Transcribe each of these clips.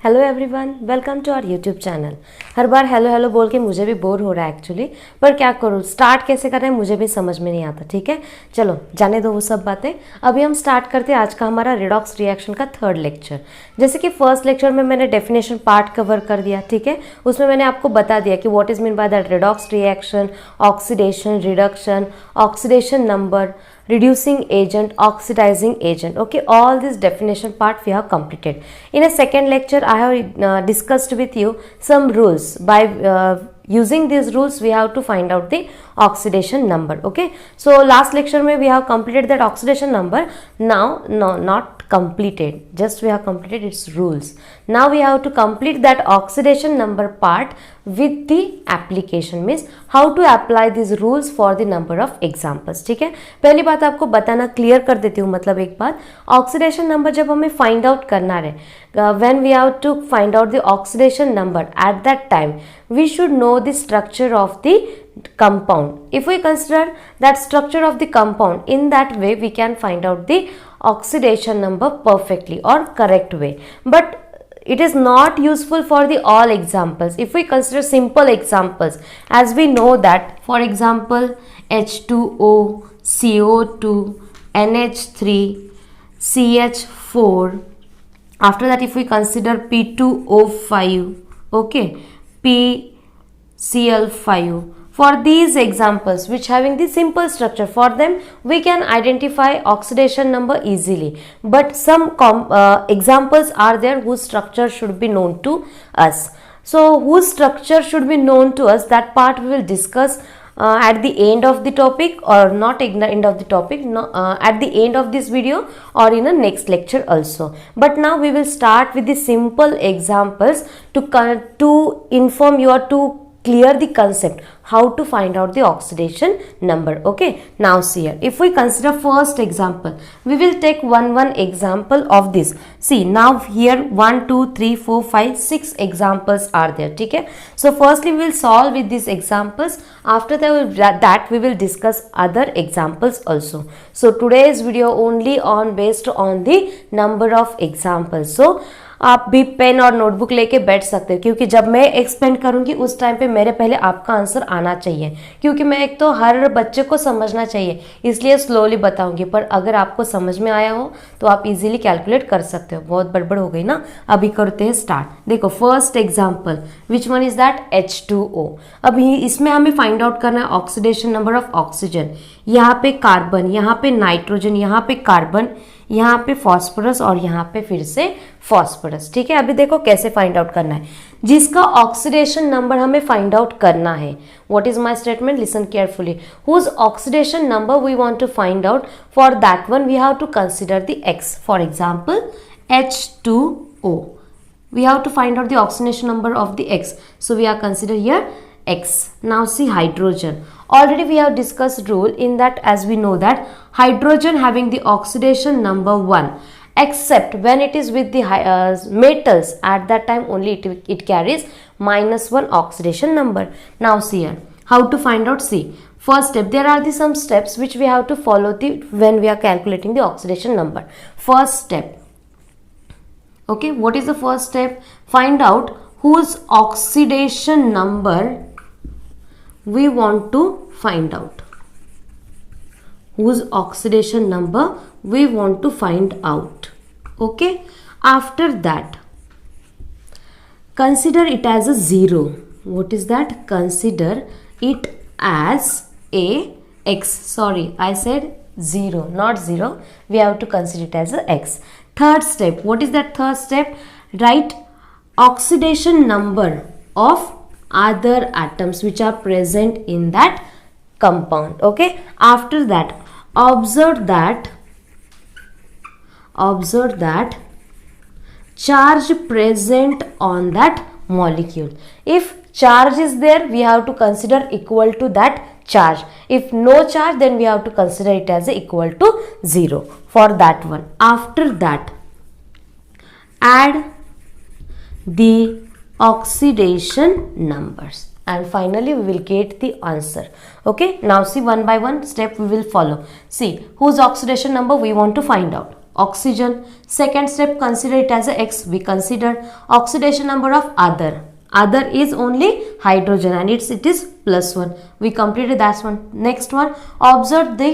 Hello everyone, welcome to our YouTube channel. हर बार hello hello बोल के मुझे भी बोर हो रहा है एक्चुअली, पर क्या करूँ, स्टार्ट कैसे करें मुझे भी समझ में नहीं आता। ठीक है, चलो जाने दो वो सब बातें। अभी हम स्टार्ट करते हैं आज का हमारा रिडॉक्स रिएक्शन का थर्ड लेक्चर। जैसे कि फर्स्ट लेक्चर में मैंने डेफिनेशन पार्ट कवर कर दिया, ठीक है, उसमें मैंने आपको बता दिया कि what is mean by that redox reaction, oxidation, reduction, oxidation number, reducing agent, oxidizing agent. Okay, all this definition part we have completed. In a second lecture I have discussed with you some rules. By using these rules we have to find out the oxidation number. Okay, so last lecture mein we have completed that oxidation number. Now no, not completed, just we have completed its rules. Now we have to complete that oxidation number part with the application, means how to apply these rules for the number of examples. ठीक है, पहली बात आपको बताना clear कर देती हूँ। मतलब एक बात, ऑक्सीडेशन नंबर जब हमें फाइंड आउट करना है, when we have to find out the oxidation number, at that time we should know the structure of the compound. If we consider that structure of the compound, in that way we can find out the oxidation number perfectly or correct way. But it is not useful for the all examples. If we consider simple examples, as we know that, for example, H2O, CO2, NH3, CH4. After that, if we consider P2O5, okay, PCl5. For these examples which having the simple structure, for them we can identify oxidation number easily. But some examples are there whose structure should be known to us. So whose structure should be known to us, that part we will discuss at the end of the topic, or not at the end of the topic, no, at the end of this video or in a next lecture also. But now we will start with the simple examples to inform you, or to clear the concept how to find out the oxidation number. Okay, now see here, if we consider first example, we will take one example of this. See, now here 1 2 3 4 5 6 examples are there. ठीक है, so firstly we will solve with these examples. After that we will discuss other examples also. So today's video only on based on the number of examples. So आप भी pen और notebook लेके बैठ सकते हो, क्योंकि जब मैं एक्सप्लेन करूंगी उस टाइम पे मेरे पहले आपका आंसर आना चाहिए, क्योंकि मैं एक तो हर बच्चे को समझना चाहिए, इसलिए स्लोली बताऊंगी। पर अगर आपको समझ में आया हो तो आप इजीली कैलकुलेट कर सकते हो। बहुत बड़बड़ हो गई ना, अभी करते हैं स्टार्ट। देखो first example, which one is that, H2O। अभी इसमें हमें फाइंड आउट करना है ऑक्सीडेशन नंबर ऑफ ऑक्सीजन। यहाँ पे कार्बन, यहाँ पे नाइट्रोजन, यहाँ पे कार्बन, यहाँ पे फॉस्फोरस और यहाँ पे फिर से फॉस्फोरस। ठीक है, अभी देखो कैसे फाइंड आउट करना है, जिसका ऑक्सीडेशन नंबर हमें फाइंड आउट करना है। What is my statement, listen carefully. Whose oxidation number we want to find out, for that one we have to consider the X. For example H2O, we have to find out the oxidation number of the X, so we are consider here X. Now see hydrogen. Already we have discussed rule in that, as we know that hydrogen having the oxidation number 1, except when it is with the metals, at that time only it carries -1 oxidation number. Now see here how to find out. See, first step, there are some steps which we have to follow when we are calculating the oxidation number. First step, okay, what is the first step? Find out whose oxidation number we want to find out. Whose oxidation number we want to find out. Okay, after that consider it as a 0. What is that? Consider it as a X. Sorry, I said 0, not 0. We have to consider it as a X. Third step, what is that third step? Write oxidation number of other atoms which are present in that compound. Okay, after that observe that charge present on that molecule. If charge is there, we have to consider equal to that charge. If no charge, then we have to consider it as equal to 0 for that one. After that add the oxidation numbers, and finally we will get the answer. Okay, now see, one by one step we will follow. See, whose oxidation number we want to find out. oxygen. Second step, consider it as a X. We consider oxidation number of other. Other is only hydrogen and it is +1. We completed that one. Next one, observe the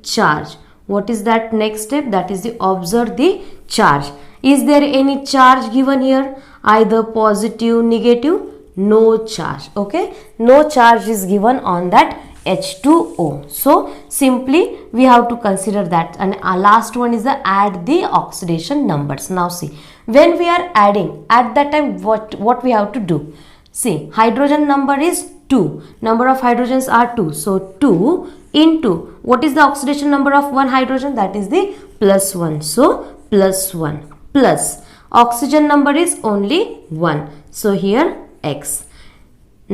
charge. What is that next step? That is the observe the charge. Is there any charge given here? Either positive, negative? No charge. Okay, no charge is given on that H2O. So simply we have to consider that. And our last one is the add the oxidation numbers. Now see, when we are adding, at that time what we have to do? See, hydrogen number is 2. Number of hydrogens are 2. So 2 into, what is the oxidation number of one hydrogen? That is the +1. So +1 plus oxygen number is only 1. So here X.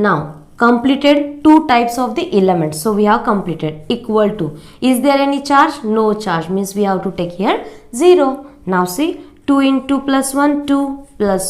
Now completed two types of the elements. So we have completed equal to. Is there any charge? No charge, means we have to take here 0. Now see, 2 into +1, 2 plus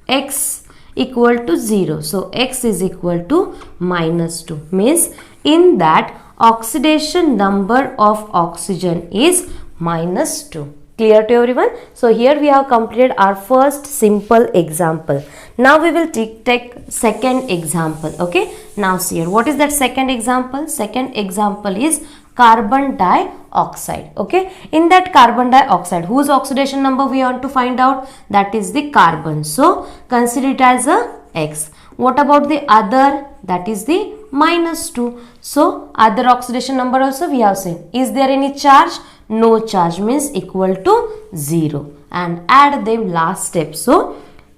X equal to 0. So X is equal to -2, means in that oxidation number of oxygen is -2. Clear to everyone? So here we have completed our first simple example. Now we will take second example. Okay, now see here, what is that second example? Second example is carbon dioxide. Okay, in that carbon dioxide, whose oxidation number we want to find out? That is the carbon. So consider it as a X. What about the other? That is the -2. So other oxidation number also we have seen. Is there any charge? No charge, means equal to 0. And add them last step. So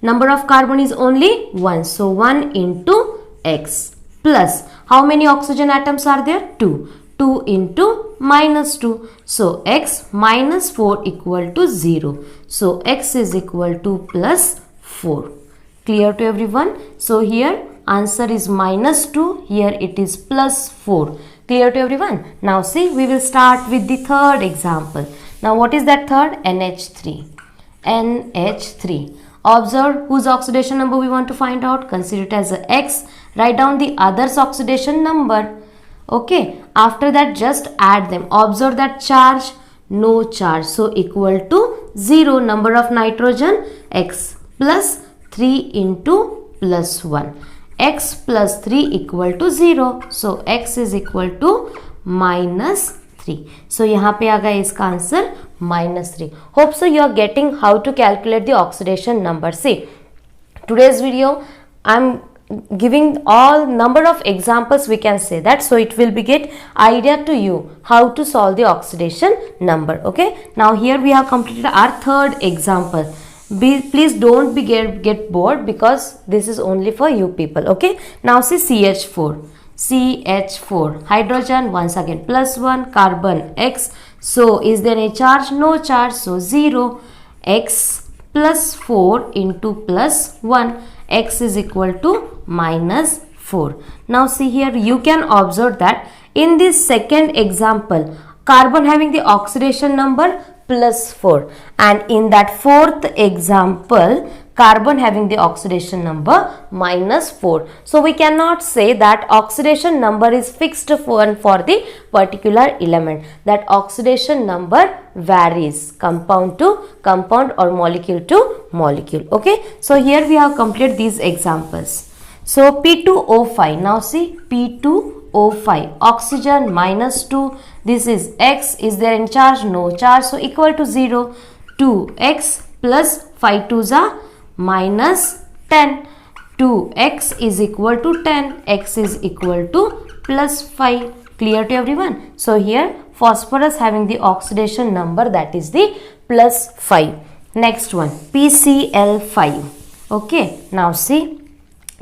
number of carbon is only 1. So 1 into X plus how many oxygen atoms are there? 2. 2 into -2. So X minus 4 equal to 0. So X is equal to +4. Clear to everyone? So here answer is -2. Here it is +4. Clear to everyone? Now see, we will start with the third example. Now what is that third? NH3. NH3. Observe whose oxidation number we want to find out. Consider it as a X. Write down the other's oxidation number. Okay. After that, just add them. Observe that charge. No charge. So equal to 0. Number of nitrogen X plus 3 into +1. X plus 3 equal to 0. So X is equal to -3. So यहाँ पे आ गया इसका answer -3. Hope so you are getting how to calculate the oxidation number. See, today's video I'm giving all number of examples, we can say that, so it will be get idea to you how to solve the oxidation number. Okay, now here we have completed our third example. Please don't get bored, because this is only for you people. Okay, now see CH4 hydrogen, once again +1, carbon X. So is there a charge? No charge, so 0. X plus 4 into +1. X is equal to -4. Now see here, you can observe that in this second example, carbon having the oxidation number +4, and in that fourth example, carbon having the oxidation number -4. So we cannot say that oxidation number is fixed for the particular element. That oxidation number varies compound to compound or molecule to molecule. Okay, so here we have completed these examples. So P2O5. Now see, P2O5, oxygen -2. This is X. Is there any charge? No charge. So equal to 0. 2X plus 5 2s are -10. 2X is equal to 10. X is equal to +5. Clear to everyone? So here phosphorus having the oxidation number, that is the +5. Next one, PCl5. Okay, now see,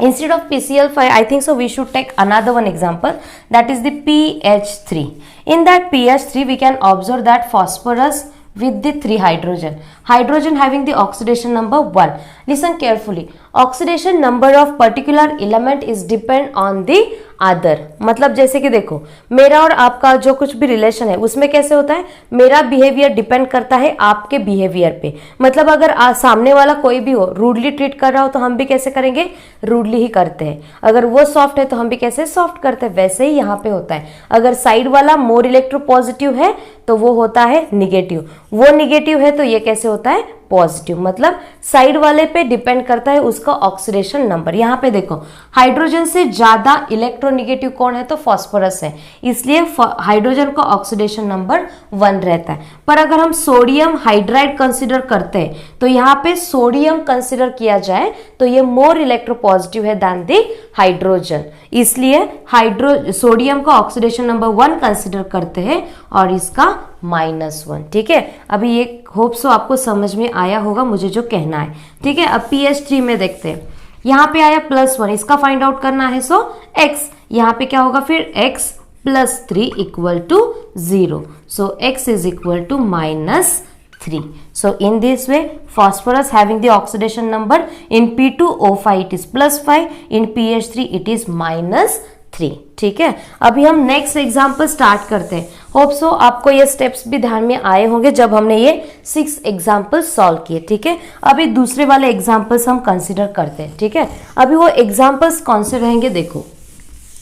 instead of PCl5, I think so we should take another one example, that is the PH3. In that PH3, we can observe that phosphorus with the 3 hydrogen. Hydrogen having the oxidation number 1. Listen carefully. Oxidation number of particular element is depend on the other, मतलब जैसे कि देखो मेरा और आपका जो कुछ भी रिलेशन है उसमें कैसे होता है, मेरा बिहेवियर डिपेंड करता है आपके बिहेवियर पे। मतलब अगर सामने वाला कोई भी हो रूडली ट्रीट कर रहा हो तो हम भी कैसे करेंगे, रूडली ही करते हैं। अगर वो सॉफ्ट है तो हम भी कैसे सॉफ्ट करते हैं, वैसे ही यहाँ पे होता है। अगर साइड वाला मोर इलेक्ट्रोपॉजिटिव है तो वो होता है निगेटिव, वो निगेटिव है तो ये कैसे होता है, पॉजिटिव। मतलब साइड वाले पे डिपेंड करता है उसका ऑक्सीडेशन नंबर। यहाँ पे देखो हाइड्रोजन से ज्यादा इलेक्ट्रोनिगेटिव कौन है, तो फास्फोरस है, इसलिए हाइड्रोजन का ऑक्सीडेशन नंबर 1 रहता है। पर अगर हम सोडियम हाइड्राइड कंसिडर करते हैं तो यहाँ पे सोडियम कंसिडर किया जाए तो ये मोर इलेक्ट्रोपॉजिटिव है देन द हाइड्रोजन, इसलिए सोडियम का ऑक्सीडेशन नंबर 1 कंसिडर करते हैं और इसका -1। ठीक है, अभी ये होप सो आपको समझ में आया होगा मुझे जो कहना है। ठीक है, अब pH3 में देखते हैं। यहाँ पे आया +1, इसका फाइंड आउट करना है, सो x यहाँ पे क्या होगा फिर, x + 3 = 0, so x is equal to -3. So in this way phosphorus having the oxidation number in P2O5 it is +5, in pH3 it is -3। ठीक है, अभी हम नेक्स्ट एग्जाम्पल स्टार्ट करते हैं। होप सो आपको ये स्टेप्स भी ध्यान में आए होंगे जब हमने ये 6 एग्जाम्पल सॉल्व किए। ठीक है, अभी दूसरे वाले एग्जाम्पल्स हम कंसिडर करते हैं। ठीक है, अभी वो एग्जाम्पल्स कौन से रहेंगे, देखो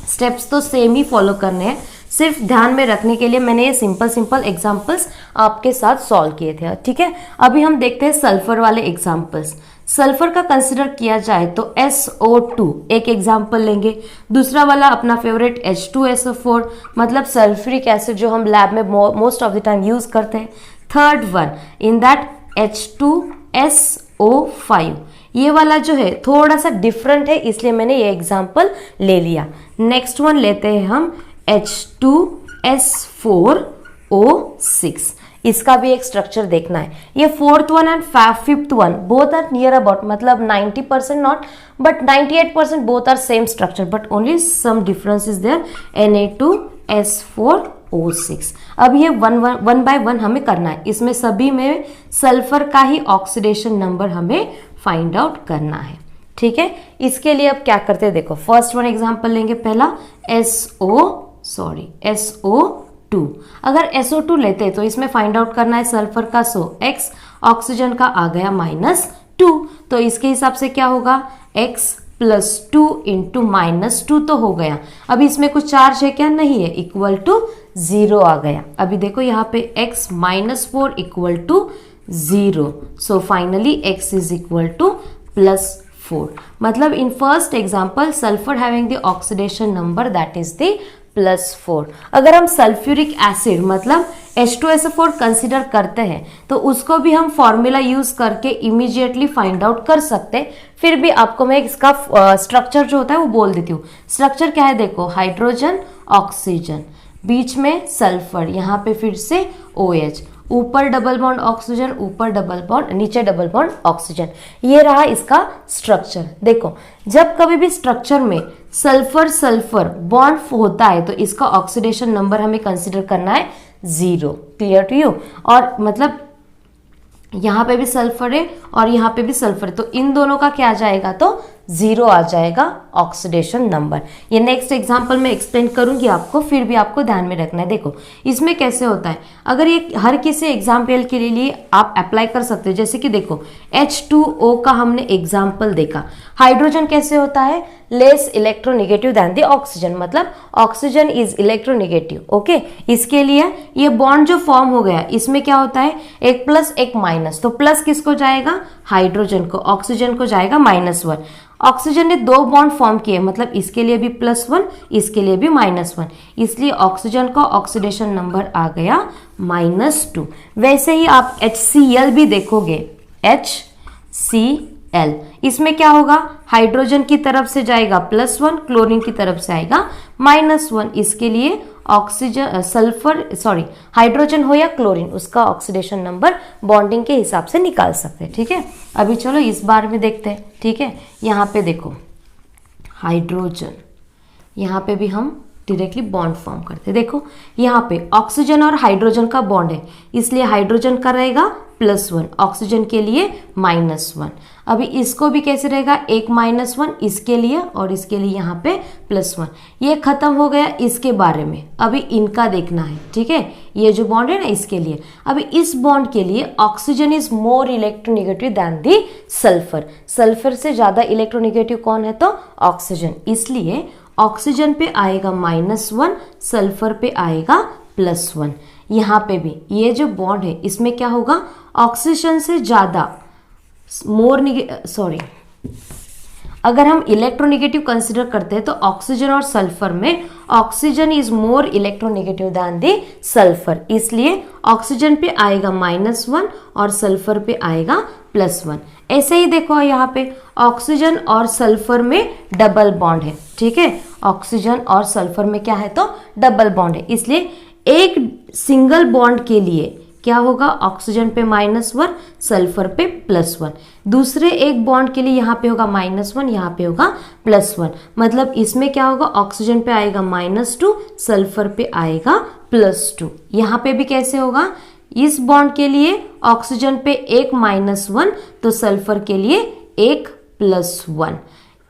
स्टेप्स तो सेम ही फॉलो करने हैं, सिर्फ ध्यान में रखने के लिए मैंने ये सिंपल एग्जाम्पल्स आपके साथ सॉल्व किए थे। ठीक है, अभी हम देखते हैं सल्फर वाले एग्जाम्पल्स। सल्फर का कंसिडर किया जाए तो SO2 एक एग्जाम्पल लेंगे, दूसरा वाला अपना फेवरेट H2SO4 मतलब सल्फ्यूरिक एसिड जो हम लैब में most of the time use करते हैं। Third one in that H2SO5, ये वाला जो है थोड़ा सा डिफरेंट है इसलिए मैंने ये एग्जाम्पल ले लिया। नेक्स्ट वन लेते हैं हम H2S4O6, इसका भी एक स्ट्रक्चर देखना है। ये 4th one and 5th one both are near about, मतलब 90% not but 98% both are same structure but only some difference is there, Na2S4O6। अब ये वन बाय वन हमें करना है, इसमें सभी में सल्फर का ही ऑक्सीडेशन नंबर हमें फाइंड आउट करना है। ठीक है, इसके लिए अब क्या करते हैं, देखो फर्स्ट वन एग्जांपल लेंगे, पहला SO2। अगर SO2 लेते हैं तो इसमें फाइंड आउट करना है सल्फर का, सो X ऑक्सीजन का आ गया -2, तो इसके हिसाब से क्या होगा, X + 2 × -2 तो हो गया। अभी इसमें कुछ चार्ज है क्या, नहीं है, इक्वल टू 0 आ गया। अभी देखो यहाँ पे X -4 = 0, so finally X is equal to +4। मतलब in first example sulphur having the oxidation number that is the +4। अगर हम सल्फ्यूरिक एसिड मतलब H2SO4 कंसिडर करते हैं तो उसको भी हम फॉर्मूला यूज करके इमीडिएटली फाइंड आउट कर सकते हैं। फिर भी आपको मैं इसका स्ट्रक्चर जो होता है वो बोल देती हूँ। स्ट्रक्चर क्या है, देखो हाइड्रोजन ऑक्सीजन, बीच में सल्फर, यहाँ पे फिर से OH, ऊपर डबल बॉन्ड ऑक्सीजन, ऊपर डबल बॉन्ड, नीचे डबल बॉन्ड ऑक्सीजन। ये रहा इसका स्ट्रक्चर। देखो जब कभी भी स्ट्रक्चर में सल्फर सल्फर बॉन्ड होता है तो इसका ऑक्सीडेशन नंबर हमें कंसीडर करना है 0। Clear to you? और मतलब यहाँ पे भी सल्फर है और यहाँ पे भी सल्फर है तो इन दोनों का क्या आ जाएगा, तो 0 आ जाएगा ऑक्सीडेशन नंबर। ये नेक्स्ट एग्जांपल में एक्सप्लेन करूंगी आपको, फिर भी आपको ध्यान में रखना है। देखो इसमें कैसे होता है, अगर ये हर किसी एग्जाम्पल के लिए आप अप्लाई कर सकते हो। जैसे कि देखो H2O का हमने एग्जाम्पल देखा, हाइड्रोजन कैसे होता है, less electronegative than the oxygen, मतलब ऑक्सीजन इज इलेक्ट्रोनिगेटिव। ओके, इसके लिए ये बॉन्ड जो फॉर्म हो गया इसमें क्या होता है, एक प्लस एक माइनस, तो प्लस किसको जाएगा, हाइड्रोजन को, ऑक्सीजन को जाएगा -1। ऑक्सीजन ने 2 बॉन्ड फॉर्म किए, मतलब इसके लिए भी +1, इसके लिए भी -1, इसलिए ऑक्सीजन का ऑक्सीडेशन नंबर आ गया -2। वैसे ही आप HCl भी देखोगे, HCl, इसमें क्या होगा, हाइड्रोजन की तरफ से जाएगा +1, क्लोरीन की तरफ से आएगा -1। इसके लिए ऑक्सीजन हाइड्रोजन हो या क्लोरीन, उसका ऑक्सीडेशन नंबर बॉन्डिंग के हिसाब से निकाल सकते हैं। ठीक है, अभी चलो इस बार में देखते हैं। ठीक है, यहाँ पे देखो हाइड्रोजन, यहाँ पे भी हम डायरेक्टली बॉन्ड फॉर्म करते हैं। देखो यहाँ पे ऑक्सीजन और हाइड्रोजन का बॉन्ड है, इसलिए हाइड्रोजन का रहेगा +1, ऑक्सीजन के लिए -1। अभी इसको भी कैसे रहेगा, एक -1 इसके लिए और इसके लिए यहाँ पे +1। ये खत्म हो गया इसके बारे में, अभी इनका देखना है, ठीक है। ये जो बॉन्ड है ना इसके लिए, अभी इस बॉन्ड के लिए oxygen is more electronegative than the sulphur. Sulphur से ज्यादा इलेक्ट्रोनेगेटिव कौन है, तो ऑक्सीजन, इसलिए ऑक्सीजन पे आएगा -1, सल्फर पे आएगा +1। यहाँ पे भी ये जो बॉन्ड है इसमें क्या होगा, ऑक्सीजन से ज्यादा अगर हम इलेक्ट्रोनेगेटिव कंसिडर करते हैं तो ऑक्सीजन और सल्फर में oxygen is more electronegative than the sulphur, इसलिए ऑक्सीजन पे आएगा -1 और सल्फर पे आएगा +1। ऐसे ही देखो यहाँ पे ऑक्सीजन और सल्फर में डबल बॉन्ड है, ठीक है। ऑक्सीजन और सल्फर में क्या है, तो डबल बॉन्ड है, इसलिए एक सिंगल बॉन्ड के लिए क्या होगा, ऑक्सीजन पे -1, सल्फर पे +1। दूसरे एक बॉन्ड के लिए यहाँ पे होगा -1, यहाँ पे होगा +1। मतलब इसमें क्या होगा, ऑक्सीजन पे आएगा -2, सल्फर पे आएगा +2। यहाँ पे भी कैसे होगा, इस बॉन्ड के लिए ऑक्सीजन पे एक -1 तो सल्फर के लिए एक +1।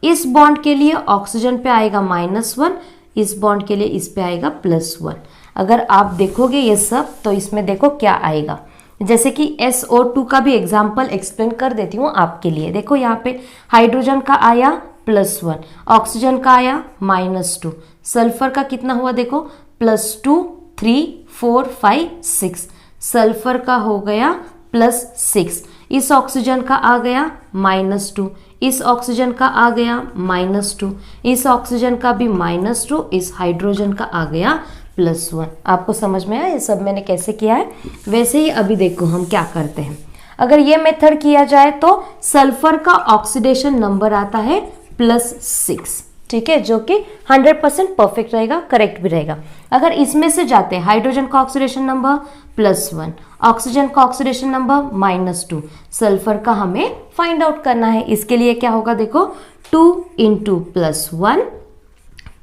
इस बॉन्ड के लिए ऑक्सीजन पे आएगा -1, इस बॉन्ड के लिए इस पे आएगा +1। अगर आप देखोगे ये सब तो इसमें देखो क्या आएगा, जैसे कि SO2 का भी एग्जाम्पल एक्सप्लेन कर देती हूँ आपके लिए। देखो यहाँ पे हाइड्रोजन का आया +1, ऑक्सीजन का आया -2, सल्फर का कितना हुआ देखो, +2, 3, 4, 5, 6, सल्फर का हो गया +6। इस ऑक्सीजन का आ गया -2, इस ऑक्सीजन का आ गया -2, इस ऑक्सीजन का भी -2, इस हाइड्रोजन का आ गया +1। आपको समझ में आया ये सब मैंने कैसे किया है। वैसे ही अभी देखो हम क्या करते हैं, अगर ये मेथड किया जाए तो सल्फर का ऑक्सीडेशन नंबर आता है +6, ठीक है, जो कि 100% परफेक्ट रहेगा, करेक्ट भी रहेगा। अगर इसमें से जाते हैं हाइड्रोजन का ऑक्सीडेशन नंबर +1, ऑक्सीजन का ऑक्सीडेशन नंबर -2, सल्फर का हमें फाइंड आउट करना है। इसके लिए क्या होगा देखो, 2 × +1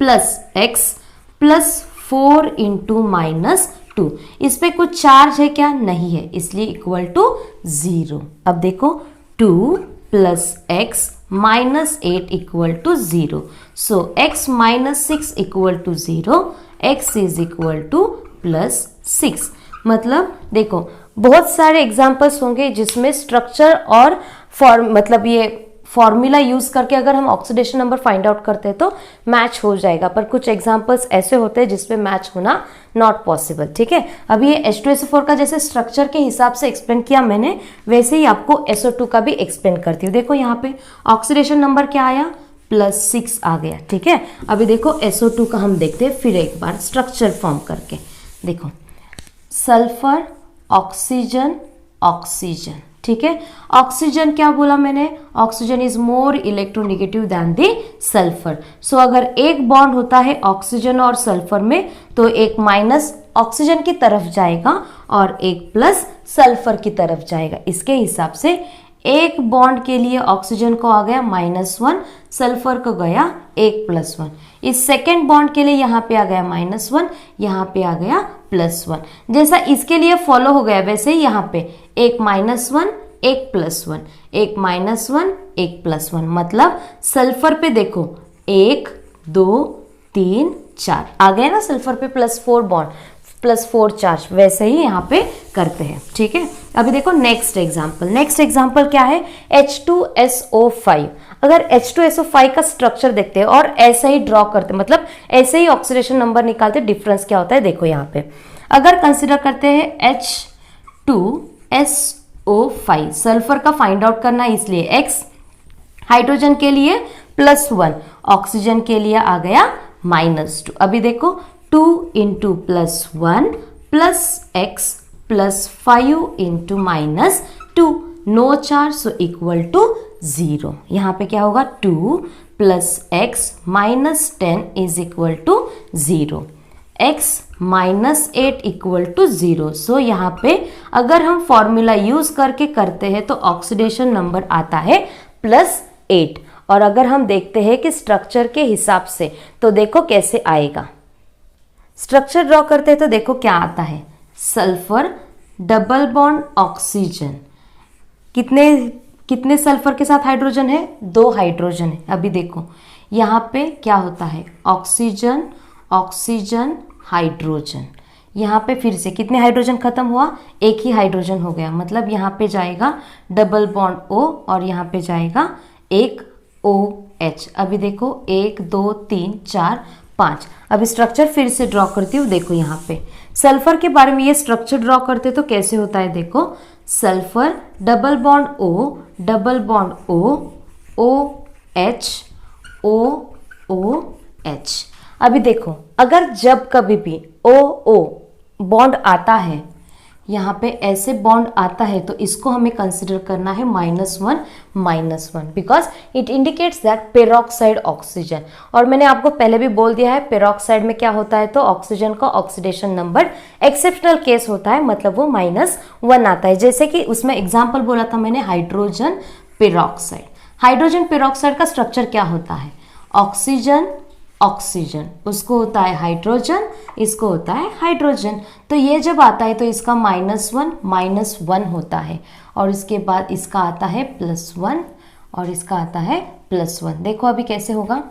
+x +4 × -2। इस पे कुछ चार्ज है क्या, नहीं है, इसलिए इक्वल टू 0। अब देखो 2 + x -8 = 0, सो x -6 = 0, x = +6। मतलब देखो बहुत सारे एग्जाम्पल्स होंगे जिसमें स्ट्रक्चर और मतलब ये फॉर्मूला यूज करके अगर हम ऑक्सीडेशन नंबर फाइंड आउट करते हैं तो मैच हो जाएगा, पर कुछ एग्जांपल्स ऐसे होते हैं जिसमें मैच होना नॉट पॉसिबल, ठीक है। अभी ये H2SO4 का जैसे स्ट्रक्चर के हिसाब से एक्सप्लेन किया मैंने, वैसे ही आपको SO2 का भी एक्सप्लेन करती हूँ। देखो यहाँ पे ऑक्सीडेशन नंबर क्या आया, +6 आ गया, ठीक है। अभी देखो SO2 का हम देखते हैं फिर एक बार स्ट्रक्चर फॉर्म करके। देखो सल्फर, ऑक्सीजन, ऑक्सीजन, ठीक है। ऑक्सीजन क्या बोला मैंने, oxygen is more electronegative than the sulphur. So अगर एक बॉन्ड होता है ऑक्सीजन और सल्फर में तो एक माइनस ऑक्सीजन की तरफ जाएगा और एक प्लस सल्फर की तरफ जाएगा। इसके हिसाब से एक बॉन्ड के लिए ऑक्सीजन को आ गया -1, सल्फर को गया एक +1। इस सेकेंड बॉन्ड के लिए यहाँ पे आ गया -1, यहाँ पे आ गया +1। जैसा इसके लिए फॉलो हो गया वैसे ही यहाँ पे एक -1 एक +1, एक -1 एक +1। मतलब सल्फर पे देखो 1 2 3 4 आ गया ना, सल्फर पे +4 बॉन्ड, +4 चार्ज, वैसे ही यहाँ पे करते हैं, ठीक है। अभी देखो नेक्स्ट एग्जाम्पल क्या है, H2SO5। अगर H2SO5 का स्ट्रक्चर देखते हैं और ऐसा ही ड्रॉ करते हैं, मतलब ऐसे ही ऑक्सीडेशन नंबर निकालते, डिफरेंस क्या होता है देखो यहाँ पे। अगर कंसिडर करते हैं H2SO5, सल्फर का फाइंड आउट करना है इसलिए X, हाइड्रोजन के लिए +1, ऑक्सीजन के लिए आ गया -2। अभी देखो 2 × +1 +x +5 × -2, no charge, so equal to 0। यहाँ पे क्या होगा 2 + x -10 = 0, x -8 = 0। सो यहाँ पे अगर हम फॉर्मूला यूज करके करते हैं तो ऑक्सीडेशन नंबर आता है +8। और अगर हम देखते हैं कि स्ट्रक्चर के हिसाब से तो देखो कैसे आएगा। स्ट्रक्चर ड्रॉ करते हैं तो देखो क्या आता है, सल्फर डबल बॉन्ड ऑक्सीजन। कितने कितने सल्फर के साथ हाइड्रोजन है, 2 हाइड्रोजन है। अभी देखो यहाँ पे क्या होता है, ऑक्सीजन ऑक्सीजन हाइड्रोजन। यहाँ पे फिर से कितने हाइड्रोजन खत्म हुआ, 1 ही हाइड्रोजन हो गया, मतलब यहाँ पे जाएगा डबल बॉन्ड O और यहाँ पे जाएगा एक OH। अभी देखो 1 2 3 4 5। अभी स्ट्रक्चर फिर से ड्रॉ करती हूँ। देखो यहाँ पे सल्फर के बारे में ये स्ट्रक्चर ड्रॉ करते तो कैसे होता है, देखो sulphur double bond O double bond O OH OOH। अभी देखो अगर जब कभी भी OO बॉन्ड आता है, यहाँ पे ऐसे बॉन्ड आता है तो इसको हमें कंसिडर करना है -1 because it indicates that peroxide oxygen. और मैंने आपको पहले भी बोल दिया है पेरोक्साइड में क्या होता है, तो ऑक्सीजन का ऑक्सीडेशन नंबर एक्सेप्शनल केस होता है, मतलब वो -1 आता है। जैसे कि उसमें एग्जाम्पल बोला था मैंने हाइड्रोजन पेरोक्साइड। हाइड्रोजन पेरोक्साइड का स्ट्रक्चर क्या होता है, ऑक्सीजन ऑक्सीजन, उसको होता है हाइड्रोजन, इसको होता है हाइड्रोजन। तो ये जब आता है तो इसका -1 होता है और इसके बाद इसका आता है +1 और इसका आता है +1। देखो अभी कैसे होगा,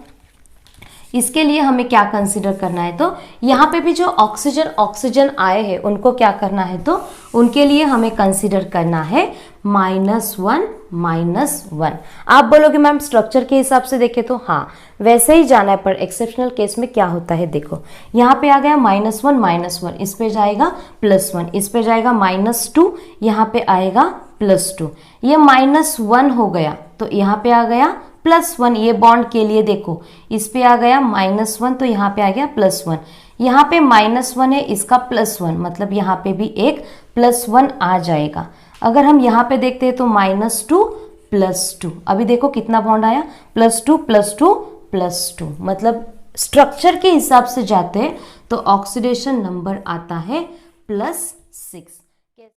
इसके लिए हमें क्या कंसीडर करना है, तो यहाँ पे भी जो ऑक्सीजन आए हैं उनको क्या करना है, तो उनके लिए हमें कंसीडर करना है -1। आप बोलोगे मैम स्ट्रक्चर के हिसाब से देखें तो हाँ वैसे ही जाना है, पर एक्सेप्शनल केस में क्या होता है, देखो यहाँ पे आ गया -1, इस पे जाएगा +1, इस पे जाएगा -2, यहाँ पे आएगा +2। ये -1 हो गया तो यहाँ पे आ गया +1। ये बॉन्ड के लिए देखो इस पे आ गया -1 तो यहाँ पे आ गया +1। यहाँ पे -1 है, इसका +1, मतलब यहाँ पे भी एक +1 आ जाएगा। अगर हम यहाँ पे देखते हैं तो -2 +2। अभी देखो कितना बॉन्ड आया, +2 +2 +2, मतलब स्ट्रक्चर के हिसाब से जाते हैं तो ऑक्सीडेशन नंबर आता है +6।